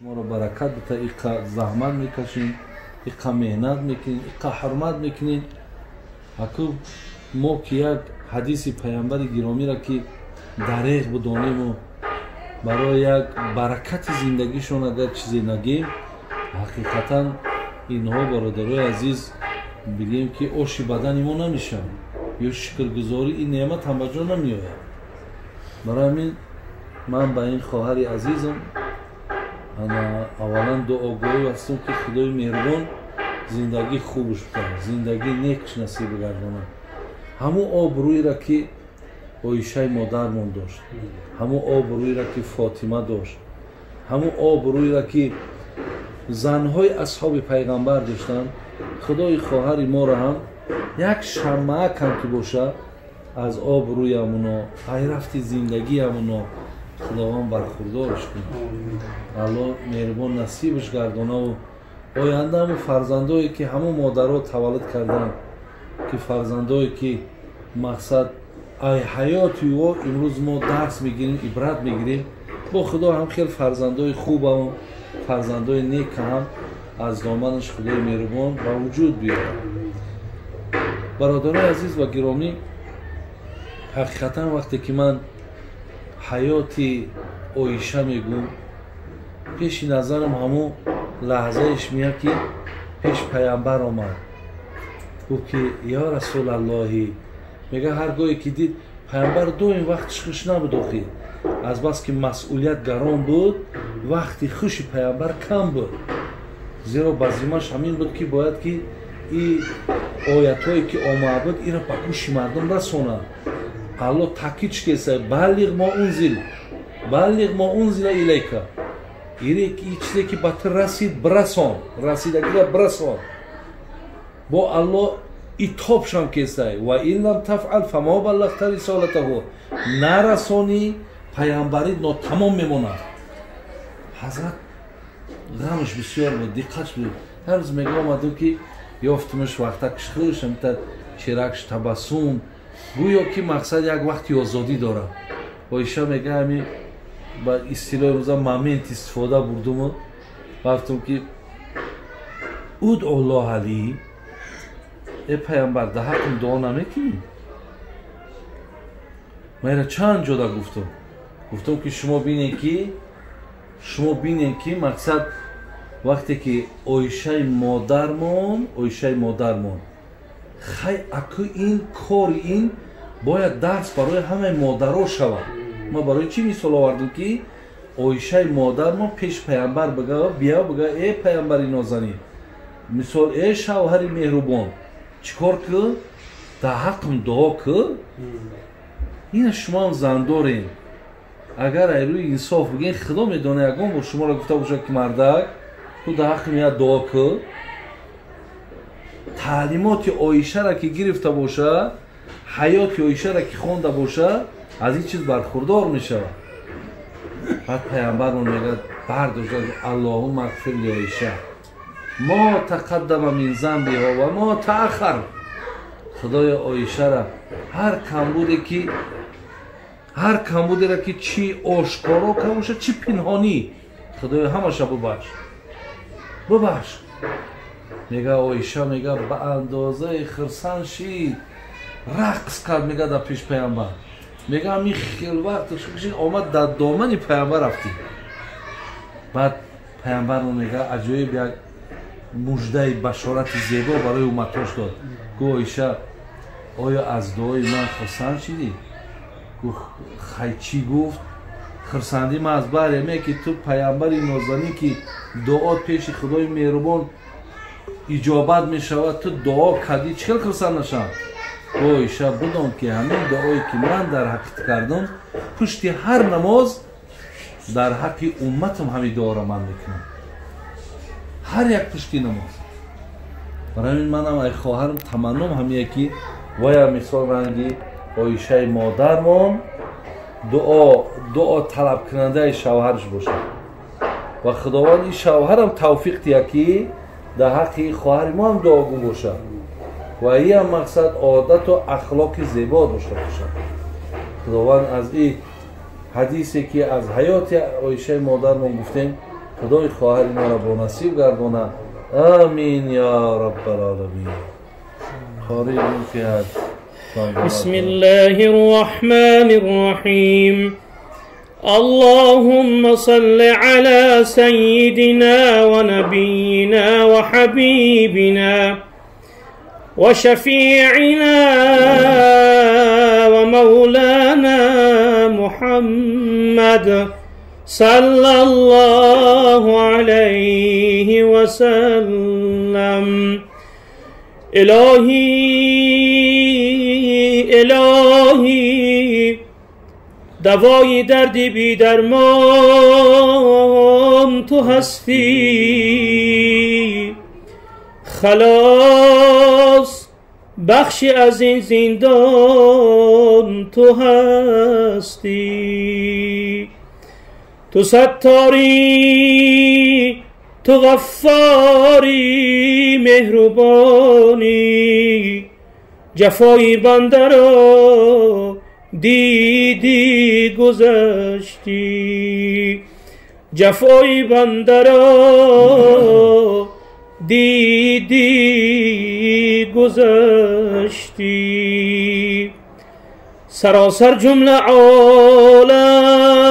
ما رو برکت بده، ایقا زحمت میکشین، ایقا مهنت میکنین، ایقا حرمت میکنین. اکو ما که یک حدیث پیامبر گرامی را که دریغ بدانیم و برای یک برکت زندگیشون اگر چیزی نگیم، حقیقتا اینها برادرای عزیز بگیم که آشی بدن ما نمیشن یا شکرگزاری این نعمت هم بجا نمیآید. برای همین من با این خواهر عزیزم اولا دعاگویی هستم که خدای مهربان زندگی خوبش بده، زندگی نیکش نصیب گردانه. همون آبرویی را که عایشه مادرمان داشت، همون آبرویی را که فاطمه داشت، همون آبرویی را که زنهای اصحاب پیغمبر داشتن، خدای خواهر ما را هم یک شمعه کم که باشه از آبروی همونا، پیرفت زندگی همونا خداوند برخوردارش کنه. الله مهربان نصیبش گردانه و آینده همون فرزندایی که همون مادرها تولد کردن، که فرزندایی که مقصد ای حیاتی و امروز ما درس میگیریم، عبرت میگیریم، با خدا هم خیلی فرزندای خوب هم فرزندای نیک هم از دامنش خدای مهربان به وجود بیاره. برادرای عزیز و گرامی، حقیقتا وقتی که من حیاتی عایشه میگم، پیش نظرم همون لحظهش میاد که پیش پیامبر آمد گفت که یا رسول الله، میگه هرگاهی که دید پیامبر دو این وقتش خوش نبود اخی، از بس که مسئولیت گران بود وقتی خوش پیامبر کم بود، زیرا بزیمش همین بود که باید که این آیت هایی که آمده بود این را به گوش مردم رسونه. الله تاکیدش کیسه بلغ ما انزل الیک، این چیزی که بهت رسید برسان، رسیدگی را برسان. با الله ایتابشان کیسه و این لم تفعل فما بلغت رسالته، نرسانی پیامبری ناتمام میماند. حضرت غمش بسیار بود، دقتش بود. هر روز میگه آمدم که یافتمش وقتکش خوش همتا چرکش تبسم، گویا که مقصد یک وقتی آزادی داره. عایشه میگه همین با اصطلاح روزا مومنت استفاده بردم و گفتم که ادعو الله علی، ای پیامبر ده حقم دعا نمیکنی؟ من چند جا گفتم که شما بینین که مقصد وقتی که عایشه مادرمان خیلی اکو این کار این باید درس برای همه مادرها شود. ما برای چی مثال آوردم که عایشه مادرمان پیش پیامبر بیا بگه ای پیامبر نازنین، مثال ای شوهر مهربان چیکار که در حقم دعا که این شما هم زن دارین. اگر ایروی انصاف بگین خدا میدونه یکم با شما را گفته باشه که مردک تو در حقم یا دعا که تعلیمات عایشه را که گرفته باشه، حیات عایشه را که خونده باشه، از این چیز برخوردار میشه. بعد پیامبرمون میگه برداشت اللهم اغفر لعایشه ما تقدم من ذنبها و ما تأخر. خدای عایشه را هر کمبودی را که چی آشکارا که باشه چی پنهانی، خدای همش ببخش. میگه عایشه میگه به اندازه خرسن شید رقص کرد، میگه در پیش پیامبر، میگه می خیلی وقت آمد در دامن پیامبر رفتی. بعد پیامبر میگه عجایب یک مژده بشارت زیبا برای امتش داد. گفت عایشه آیا از دعای من خرسند شدی؟ گفت خیلی چی گفت؟ خرسندی من از بر همه که تو پیامبر نازنین که دعا پیش خدای مهربان اجابت می شود، تو دعا کردی چکل خرسند نشم؟ عایشه بدان که همین دعایی که من در حقیقت کردم پشت هر نماز در حق امتم همین دعا را من میکنم، هر یک پشتی نماز. برای این منم ای خواهرم تمنام همیه که ویا مثال رنگی عایشه مادرمان دعا طلب کننده شوهرش باشه و خداوند این شوهرم توفیق تیه که در حق خواهر ما هم دعاگو باشه و این هم مقصد عادت و اخلاق زیبا داشته باشه. خداوند از این حدیثی که از حیات عایشه مادر ما گفتیم خدای خواهر ما را با نصیب گردانه. آمین یا رب العالمین. خاری فیها. بسم الله الرحمن الرحیم. اللهم صل على سيدنا ونبينا وحبيبنا وشفيعنا ومولانا محمد صلى الله عليه وسلم. الهی دوای درد بی درمان تو هستی، خلاص بخش از این زندان تو هستی. تو ستاری، تو غفاری، مهربانی، جفای بنده را دیدی گذشتی، جفای بنده را دیدی گذشتی. سراسر جمله عالم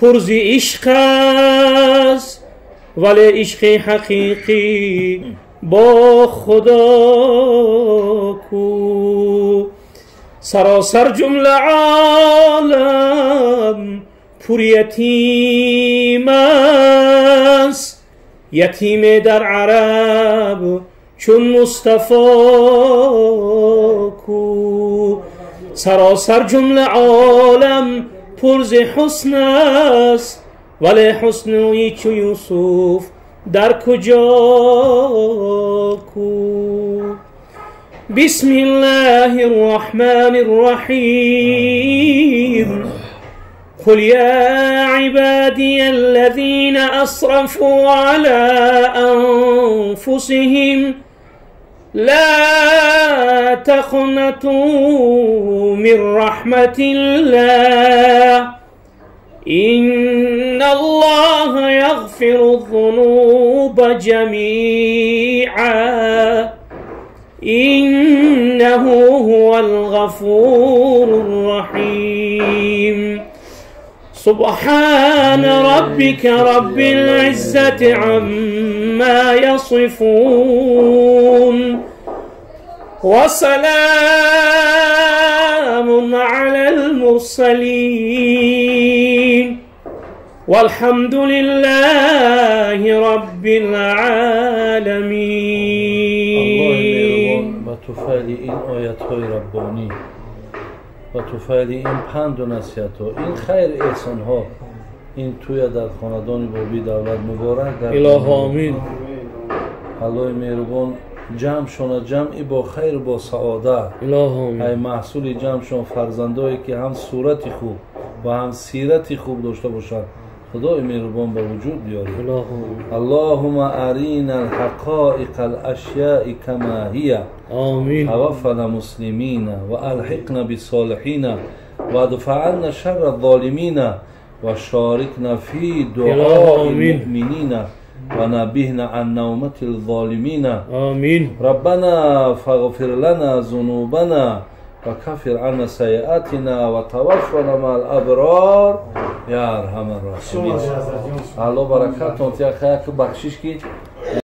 پرز عشق است، ولی عشق حقیقی با خدا کو. سراسر جمله عالم پر یتیم است، یتیم در عرب چون مصطفی کو. سراسر جمله عالم پر ز حسن است، ولی حسن چو یوسف در کجا کو. بسم الله الرحمن الرحيم. قل يا عبادي الذين أسرفوا على أنفسهم لا تقنطوا من رحمة الله إن الله يغفر الذنوب جميعا إنه هو الغفور الرحيم. سبحان ربك رب العزة عما يصفون وسلام على المرسلين والحمد لله رب العالمين. و توفیل این آیت های ربانی و توفیل این پند و نصیحت ها، این خیر احسان ها، این توی در خاندان بابی دولت مبارک در اله آمین. الله مهربان جمع شونه جمعی با خیر و با سعادت. اله آمین. ای محصول جمع شون فرزندایی که هم صورت خوب و هم سیرت خوب داشته باشند خدای مهربان به وجود بیاره. اللهم ارینا الحقائق الاشیاء کما هی. آمین. توفنا مسلمین و الحقنا بالصالحین و ادفع عنا شر الظالمین و شارکنا فی دعاء المؤمنین و نبهنا عن نومة الظالمین. آمین. ربنا فاغفر لنا ذنوبنا و کفر عنا سیئاتنا و توفنا مع الابرار یا ارحم الراحمین. الله برکت و خیر بخشش کی